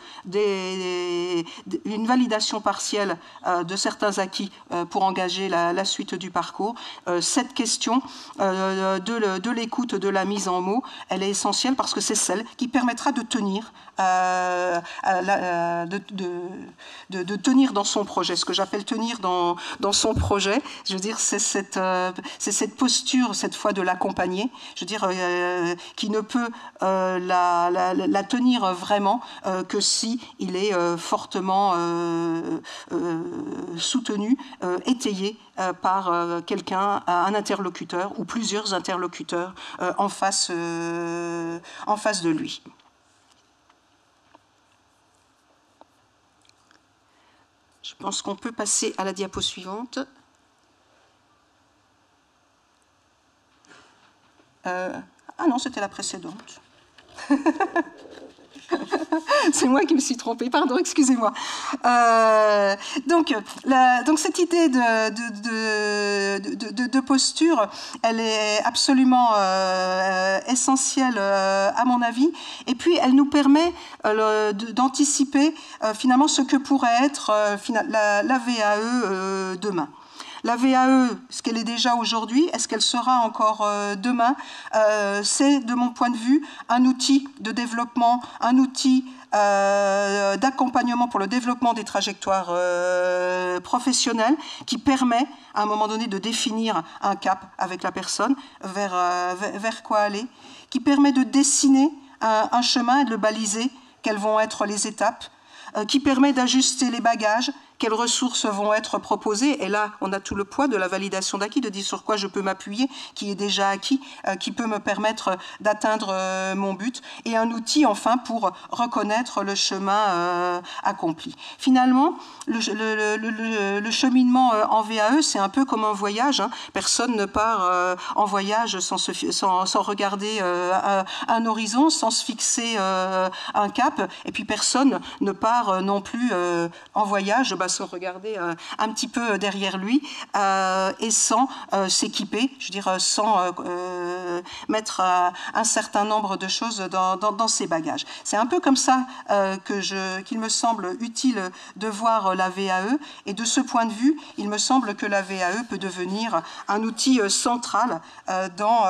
Speaker 4: une validation partielle de certains acquis pour engager la suite du parcours, cette question de l'écoute, de la mise en mots, elle est essentielle parce que c'est celle qui permettra de tenir de tenir dans son projet. Ce que j'appelle tenir dans son projet, je veux dire, c'est cette posture, cette fois, de l'accompagner, je veux dire, qui ne peut la tenir vraiment que si il est fortement soutenu, étayé par quelqu'un, un interlocuteur ou plusieurs interlocuteurs en face de lui. Je pense qu'on peut passer à la diapo suivante. Ah non, c'était la précédente. C'est moi qui me suis trompée, pardon, excusez-moi. Donc cette idée de posture, elle est absolument essentielle à mon avis, et puis elle nous permet d'anticiper finalement ce que pourrait être la VAE demain. La VAE, ce qu'elle est déjà aujourd'hui, est-ce qu'elle sera encore demain? C'est, de mon point de vue, un outil de développement, un outil d'accompagnement pour le développement des trajectoires professionnelles qui permet, à un moment donné, de définir un cap avec la personne, vers quoi aller, qui permet de dessiner un chemin et de le baliser, quelles vont être les étapes, qui permet d'ajuster les bagages, quelles ressources vont être proposées. Et là, on a tout le poids de la validation d'acquis, de dire sur quoi je peux m'appuyer, qui est déjà acquis, qui peut me permettre d'atteindre mon but. Et un outil, enfin, pour reconnaître le chemin accompli. Finalement, le cheminement en VAE, c'est un peu comme un voyage. Hein. Personne ne part en voyage sans regarder un horizon, sans se fixer un cap. Et puis personne ne part non plus en voyage sans regarder un petit peu derrière lui et sans s'équiper, je veux dire, sans mettre un certain nombre de choses dans ses bagages. C'est un peu comme ça qu'il me semble utile de voir la VAE, et de ce point de vue, il me semble que la VAE peut devenir un outil central dans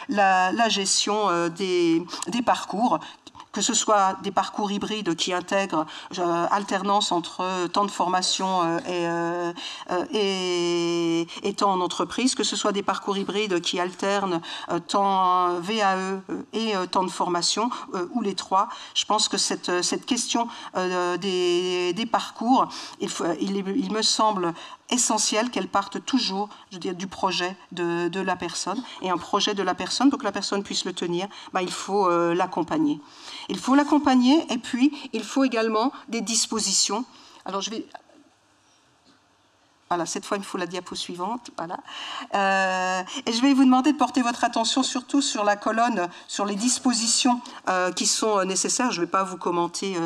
Speaker 4: la gestion des parcours, que ce soit des parcours hybrides qui intègrent alternance entre temps de formation et temps en entreprise, que ce soit des parcours hybrides qui alternent temps VAE et temps de formation, ou les trois. Je pense que cette question des parcours, il me semble essentiel qu'elle parte toujours, je veux dire, du projet de la personne. Et un projet de la personne, pour que la personne puisse le tenir, il faut l'accompagner. Il faut l'accompagner, et puis il faut également des dispositions. Alors je vais... Voilà, cette fois, il me faut la diapo suivante. Voilà. Et je vais vous demander de porter votre attention surtout sur la colonne, sur les dispositions qui sont nécessaires. Je ne vais pas vous commenter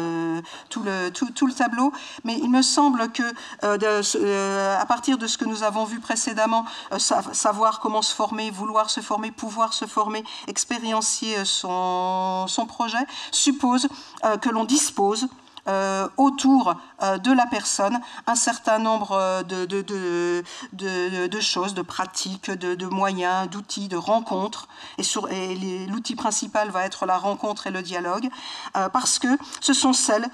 Speaker 4: tout le tableau, mais il me semble que à partir de ce que nous avons vu précédemment, savoir comment se former, vouloir se former, pouvoir se former, expérientier son projet, suppose que l'on dispose autour de la personne un certain nombre de choses, de pratiques, de moyens, d'outils, de rencontres. Et l'outil principal va être la rencontre et le dialogue, parce que ce sont celles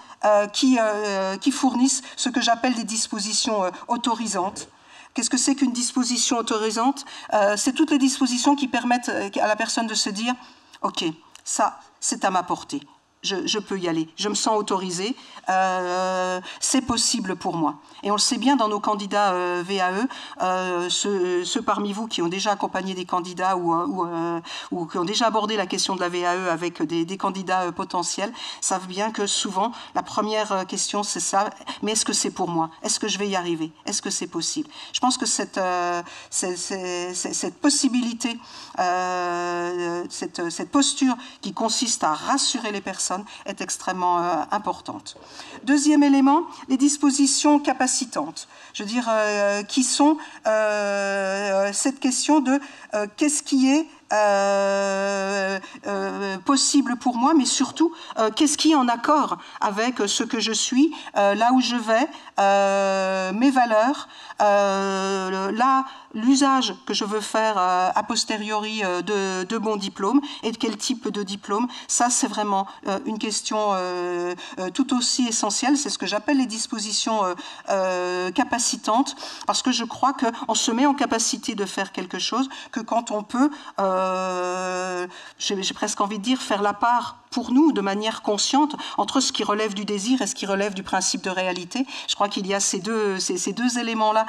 Speaker 4: qui fournissent ce que j'appelle des dispositions autorisantes. Qu'est-ce que c'est qu'une disposition autorisante? C'est toutes les dispositions qui permettent à la personne de se dire « Ok, ça, c'est à ma portée. je peux y aller, je me sens autorisée, c'est possible pour moi. Et on le sait bien dans nos candidats VAE, ceux parmi vous qui ont déjà accompagné des candidats ou qui ont déjà abordé la question de la VAE avec des candidats potentiels, savent bien que souvent, la première question, c'est ça, mais est-ce que c'est pour moi? Est-ce que je vais y arriver? Est-ce que c'est possible? Je pense que cette possibilité, cette posture qui consiste à rassurer les personnes est extrêmement importante. Deuxième élément, les dispositions capacitantes. Je veux dire, qui sont cette question de qu'est-ce qui est possible pour moi, mais surtout, qu'est-ce qui est en accord avec ce que je suis, là où je vais, mes valeurs, l'usage que je veux faire a posteriori de mon diplôme et de quel type de diplôme. Ça, c'est vraiment une question tout aussi essentielle. C'est ce que j'appelle les dispositions capacitantes, parce que je crois qu'on se met en capacité de faire quelque chose que quand on peut, j'ai presque envie de dire, faire la part pour nous, de manière consciente, entre ce qui relève du désir et ce qui relève du principe de réalité. Je crois qu'il y a ces deux éléments-là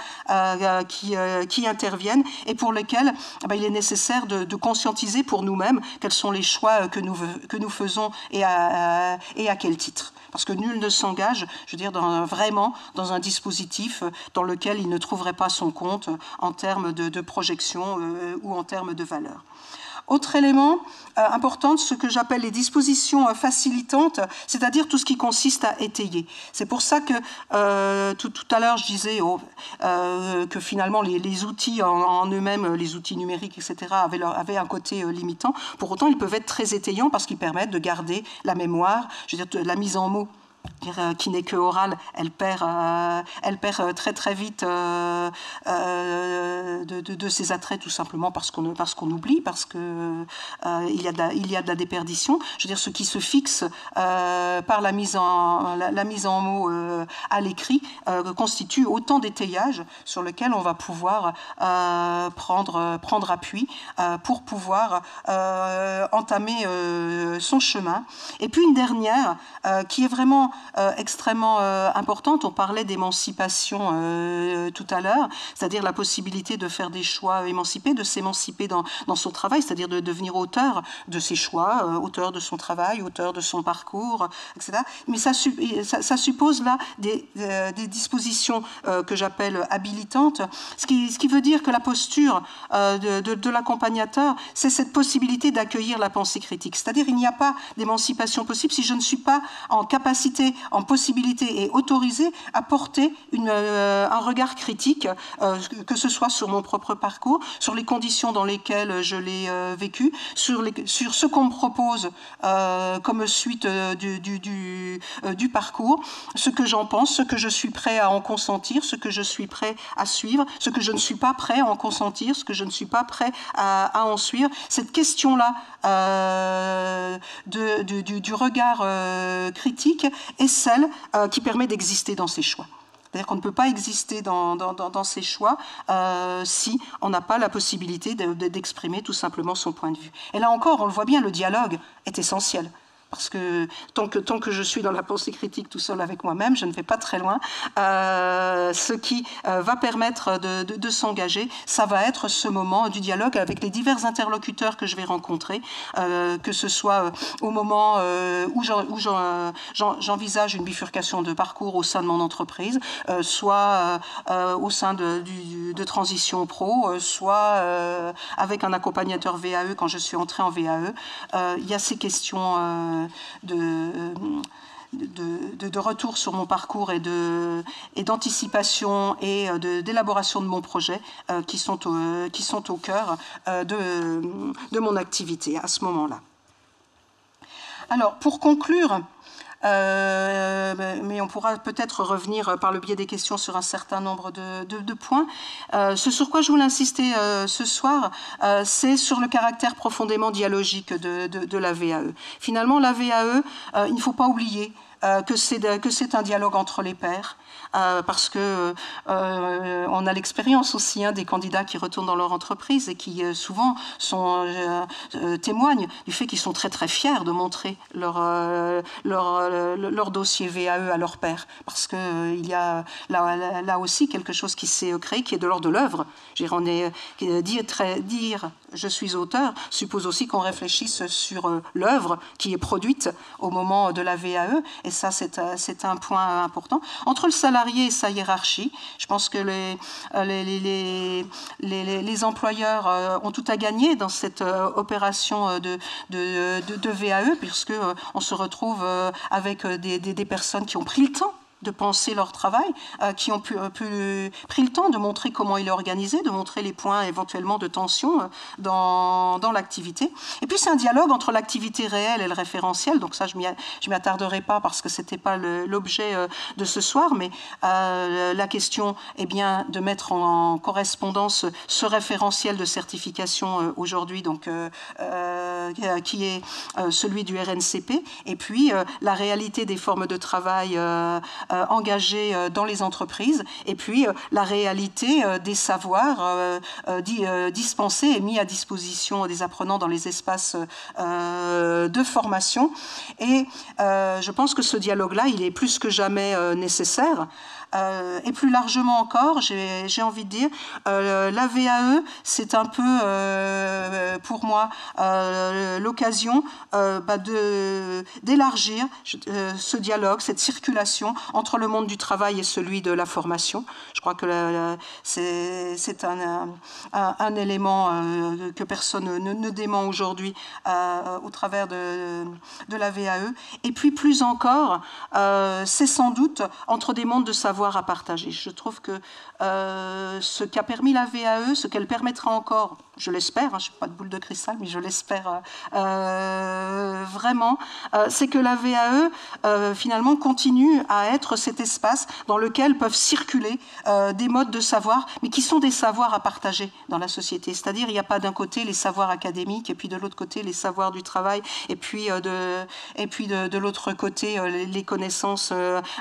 Speaker 4: qui interviennent et pour lesquels il est nécessaire de conscientiser pour nous-mêmes quels sont les choix que nous faisons et à quel titre. Parce que nul ne s'engage, je veux dire, vraiment dans un dispositif dans lequel il ne trouverait pas son compte en termes de projection ou en termes de valeur. Autre élément important, ce que j'appelle les dispositions facilitantes, c'est-à-dire tout ce qui consiste à étayer. C'est pour ça que tout à l'heure je disais que finalement les outils en eux-mêmes, les outils numériques, etc., avaient un côté limitant. Pour autant, ils peuvent être très étayants parce qu'ils permettent de garder la mémoire, je veux dire, la mise en mots. Qui n'est que orale, elle perd très très vite de ses attraits, tout simplement parce qu'on oublie, parce que il y a de la déperdition. Je veux dire, ce qui se fixe par la mise en mots à l'écrit constitue autant d'étayages sur lesquels on va pouvoir prendre appui pour pouvoir entamer son chemin. Et puis une dernière qui est vraiment extrêmement importante. On parlait d'émancipation tout à l'heure, c'est-à-dire la possibilité de faire des choix émancipés, de s'émanciper dans son travail, c'est-à-dire de devenir auteur de ses choix, auteur de son travail, auteur de son parcours, etc. Mais ça suppose là des dispositions que j'appelle habilitantes, ce qui veut dire que la posture de l'accompagnateur, c'est cette possibilité d'accueillir la pensée critique. C'est-à-dire il n'y a pas d'émancipation possible si je ne suis pas en capacité, en possibilité et autorisé à porter un regard critique, que ce soit sur mon propre parcours, sur les conditions dans lesquelles je l'ai vécu, sur ce qu'on me propose comme suite du parcours, ce que j'en pense, ce que je suis prêt à en consentir, ce que je suis prêt à suivre, ce que je ne suis pas prêt à en consentir, ce que je ne suis pas prêt à en suivre. Cette question-là du regard critique est celle qui permet d'exister dans ses choix. C'est-à-dire qu'on ne peut pas exister dans ses choix si on n'a pas la possibilité d'exprimer tout simplement son point de vue. Et là encore, on le voit bien, le dialogue est essentiel. Parce que tant que je suis dans la pensée critique tout seul avec moi-même, je ne vais pas très loin. Ce qui va permettre de s'engager, ça va être ce moment du dialogue avec les divers interlocuteurs que je vais rencontrer, que ce soit au moment où j'envisage une bifurcation de parcours au sein de mon entreprise, soit au sein de transition pro, soit avec un accompagnateur VAE quand je suis entrée en VAE. Il y a ces questions de retour sur mon parcours et d'anticipation et d'élaboration de mon projet qui sont au cœur de mon activité à ce moment-là. Alors, pour conclure, mais on pourra peut-être revenir par le biais des questions sur un certain nombre de points. Ce sur quoi je voulais insister ce soir, c'est sur le caractère profondément dialogique de la VAE. Finalement, la VAE, il ne faut pas oublier que c'est un dialogue entre les pairs. Parce que on a l'expérience aussi des candidats qui retournent dans leur entreprise et qui souvent témoignent du fait qu'ils sont très très fiers de montrer leur dossier VAE à leur père, parce que il y a là aussi quelque chose qui s'est créé qui est de l'ordre de l'œuvre. Dire je suis auteur suppose aussi qu'on réfléchisse sur l'œuvre qui est produite au moment de la VAE, et ça c'est un point important. Entre le salarié et sa hiérarchie, je pense que les employeurs ont tout à gagner dans cette opération de VAE, puisque on se retrouve avec des personnes qui ont pris le temps de penser leur travail, qui ont pris le temps de montrer comment il est organisé, de montrer les points éventuellement de tension dans l'activité. Et puis c'est un dialogue entre l'activité réelle et le référentiel, donc ça je m'y attarderai pas parce que c'était pas l'objet de ce soir, mais la question est bien de mettre en correspondance ce référentiel de certification aujourd'hui, donc qui est celui du RNCP, et puis la réalité des formes de travail engagés dans les entreprises, et puis la réalité des savoirs dispensés et mis à disposition des apprenants dans les espaces de formation. Et je pense que ce dialogue-là, il est plus que jamais nécessaire. Et plus largement encore, j'ai envie de dire, la VAE, c'est un peu, pour moi, l'occasion d'élargir ce dialogue, cette circulation entre le monde du travail et celui de la formation. Je crois que c'est un élément que personne ne dément aujourd'hui au travers de la VAE. Et puis plus encore, c'est sans doute entre des mondes de savoir à partager. Je trouve que ce qu'a permis la VAE, ce qu'elle permettra encore, je l'espère, je n'ai pas de boule de cristal, mais je l'espère vraiment, c'est que la VAE finalement continue à être cet espace dans lequel peuvent circuler des modes de savoir, mais qui sont des savoirs à partager dans la société. C'est-à-dire, il n'y a pas d'un côté les savoirs académiques et puis de l'autre côté les savoirs du travail, et puis de l'autre côté les connaissances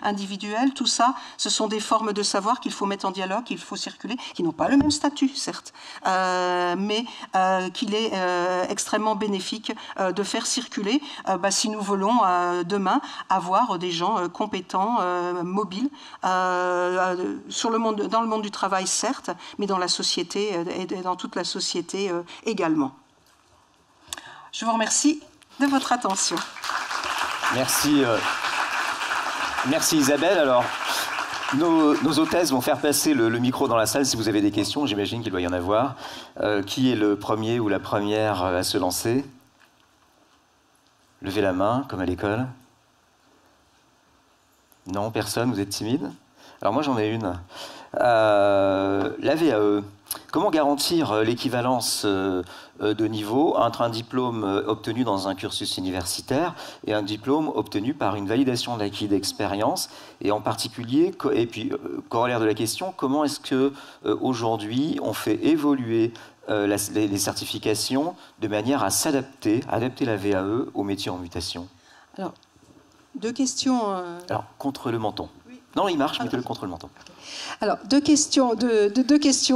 Speaker 4: individuelles. Tout ça, ce sont des formes de savoir qu'il faut mettre en dialogue, qu'il faut circuler, qui n'ont pas le même statut, certes, mais qu'il est extrêmement bénéfique de faire circuler si nous voulons demain avoir des gens compétents, mobiles, dans le monde du travail, certes, mais dans la société et dans toute la société également. Je vous remercie de votre attention.
Speaker 1: Merci. Merci Isabelle. Alors, nos hôtesses vont faire passer le micro dans la salle si vous avez des questions. J'imagine qu'il doit y en avoir. Qui est le premier ou la première à se lancer? Levez la main, comme à l'école. Non, personne, vous êtes timide? Alors moi j'en ai une. La VAE, comment garantir l'équivalence de niveau entre un diplôme obtenu dans un cursus universitaire et un diplôme obtenu par une validation d'acquis d'expérience? Et en particulier, et puis corollaire de la question, comment est-ce que aujourd'hui on fait évoluer les certifications de manière à adapter la VAE aux métiers en mutation?
Speaker 4: Alors, deux questions.
Speaker 1: Alors, contre le menton. Oui. Non, il marche, mettez-le contre le menton.
Speaker 4: Alors, deux questions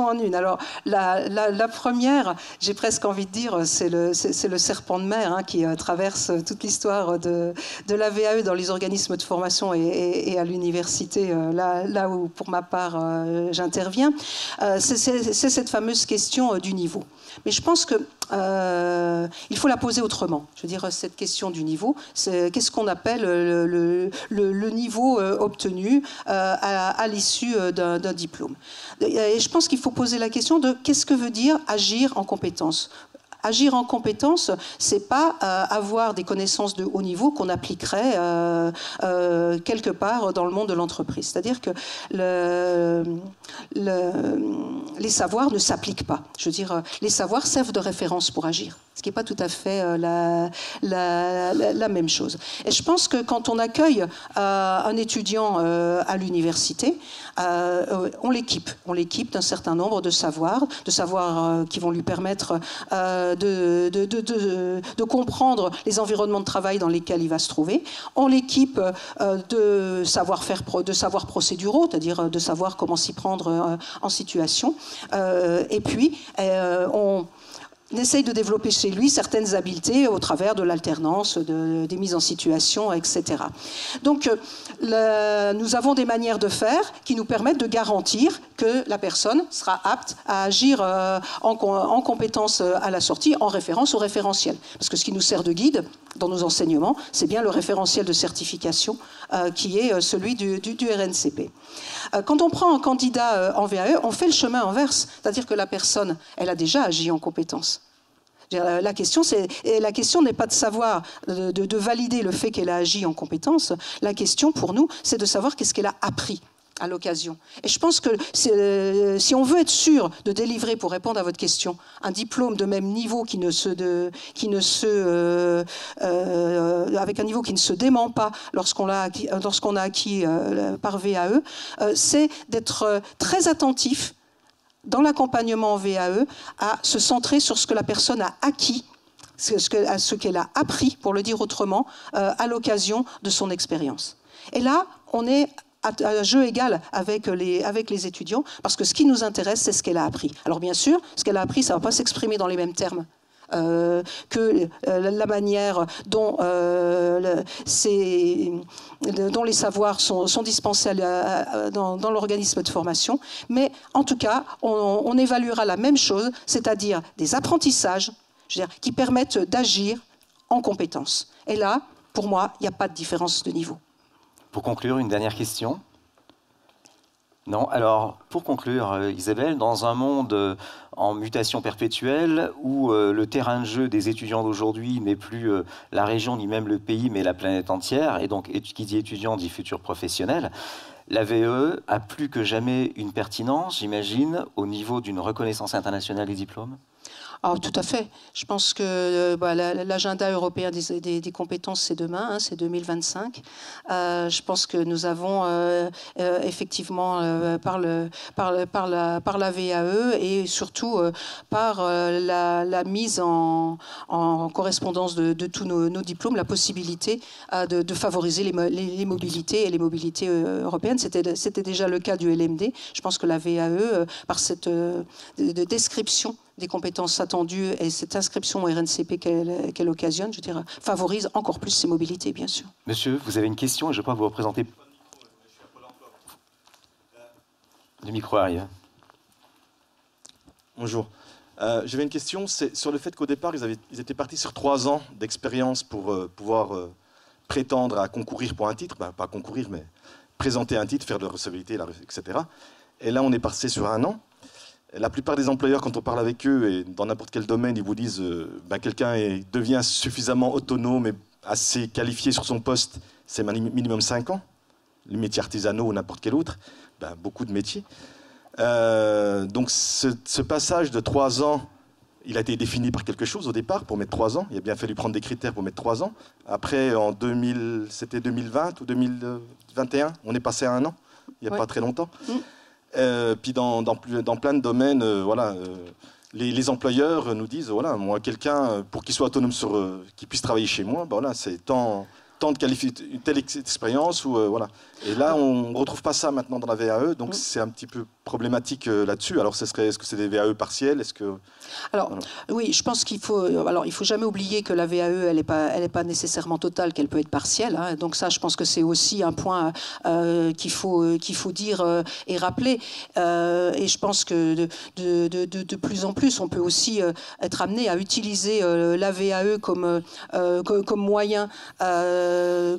Speaker 4: en une. Alors, la première, j'ai presque envie de dire, c'est le serpent de mer qui traverse toute l'histoire de la VAE dans les organismes de formation et à l'université, là où, pour ma part, j'interviens. C'est cette fameuse question du niveau. Mais je pense que il faut la poser autrement. Je veux dire, cette question du niveau, qu'est-ce qu'on appelle le niveau obtenu à l'issue d'un diplôme. Et je pense qu'il faut poser la question de qu'est-ce que veut dire agir en compétence. Agir en compétence, c'est pas avoir des connaissances de haut niveau qu'on appliquerait quelque part dans le monde de l'entreprise. C'est-à-dire que les savoirs ne s'appliquent pas. Je veux dire, les savoirs servent de référence pour agir. Ce qui n'est pas tout à fait la même chose. Et je pense que quand on accueille un étudiant à l'université, on l'équipe d'un certain nombre de savoirs qui vont lui permettre de comprendre les environnements de travail dans lesquels il va se trouver. On l'équipe de savoirs procéduraux, c'est-à-dire de savoir comment s'y prendre en situation. Et puis, on essaye de développer chez lui certaines habiletés au travers de l'alternance, des mises en situation, etc. Donc, nous avons des manières de faire qui nous permettent de garantir que la personne sera apte à agir en compétence à la sortie, en référence au référentiel. Parce que ce qui nous sert de guide dans nos enseignements, c'est bien le référentiel de certification qui est celui du RNCP. Quand on prend un candidat en VAE, on fait le chemin inverse, c'est-à-dire que la personne, elle a déjà agi en compétence. La question n'est pas de savoir, de valider le fait qu'elle a agi en compétence. La question pour nous, c'est de savoir qu'est-ce qu'elle a appris à l'occasion. Et je pense que si on veut être sûr de délivrer, pour répondre à votre question, un diplôme de même niveau avec un niveau qui ne se dément pas lorsqu'on a acquis par VAE, c'est d'être très attentif dans l'accompagnement en VAE à se centrer sur ce que la personne a acquis, ce qu'elle a appris, pour le dire autrement, à l'occasion de son expérience. Et là, on est à jeu égal avec les étudiants, parce que ce qui nous intéresse, c'est ce qu'elle a appris. Alors bien sûr, ce qu'elle a appris, ça ne va pas s'exprimer dans les mêmes termes que la manière dont les savoirs sont dispensés dans l'organisme de formation. Mais en tout cas, on évaluera la même chose, c'est-à-dire des apprentissages, qui permettent d'agir en compétences. Et là, pour moi, il n'y a pas de différence de niveau.
Speaker 1: Pour conclure, une dernière question. Non, alors, pour conclure, Isabelle, dans un monde en mutation perpétuelle, où le terrain de jeu des étudiants d'aujourd'hui n'est plus la région ni même le pays, mais la planète entière, et donc qui dit étudiant dit futur professionnel, la VAE a plus que jamais une pertinence, j'imagine, au niveau d'une reconnaissance internationale des diplômes?
Speaker 4: Ah, tout à fait. Je pense que l'agenda européen des compétences, c'est demain, hein, c'est 2025. Je pense que nous avons effectivement, par la VAE et surtout par la mise en correspondance de tous nos diplômes, la possibilité de favoriser les mobilités et les mobilités européennes. C'était déjà le cas du LMD. Je pense que la VAE, par cette description des compétences attendues et cette inscription au RNCP qu'elle occasionne, je dirais, favorise encore plus ces mobilités, bien sûr.
Speaker 1: Monsieur, vous avez une question et je crois que vous représentez... Le micro arrive.
Speaker 5: Bonjour. J'avais une question, c'est sur le fait qu'au départ, ils étaient partis sur 3 ans d'expérience pour pouvoir prétendre à concourir pour un titre, pas concourir, mais présenter un titre, faire de la recevabilité, etc. Et là, on est passé sur 1 an. La plupart des employeurs, quand on parle avec eux, et dans n'importe quel domaine, ils vous disent quelqu'un devient suffisamment autonome et assez qualifié sur son poste, c'est minimum 5 ans. Les métiers artisanaux ou n'importe quel autre, beaucoup de métiers. Donc ce passage de 3 ans, il a été défini par quelque chose au départ, pour mettre 3 ans. Il a bien fallu prendre des critères pour mettre 3 ans. Après, c'était 2020 ou 2021, on est passé à 1 an, il n'y a pas très longtemps. Puis dans plein de domaines, les employeurs nous disent, voilà, moi, quelqu'un, pour qu'il soit autonome, qu'il puisse travailler chez moi, c'est tant de une telle expérience. Voilà. Et là, on ne retrouve pas ça maintenant dans la VAE, donc c'est un petit peu problématique là-dessus. Alors, est-ce que c'est des VAE partiels?
Speaker 4: Alors, oui, je pense qu'il faut... Alors, il ne faut jamais oublier que la VAE, elle n'est pas nécessairement totale, qu'elle peut être partielle. Hein. Donc ça, je pense que c'est aussi un point qu'il faut dire et rappeler. Et je pense que de plus en plus, on peut aussi être amené à utiliser la VAE comme moyen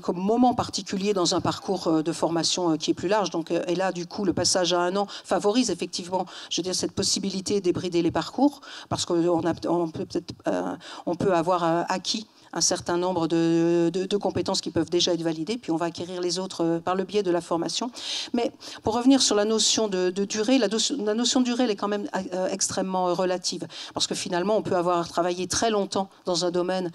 Speaker 4: comme moment particulier dans un parcours de formation qui est plus large. Donc, et là, du coup, le passage à 1 an favorise effectivement, je veux dire, cette possibilité débrider les parcours, parce qu'on peut avoir acquis un certain nombre de compétences qui peuvent déjà être validées, puis on va acquérir les autres par le biais de la formation. Mais pour revenir sur la notion de durée, la notion de durée elle est quand même extrêmement relative, parce que finalement, on peut avoir travaillé très longtemps dans un domaine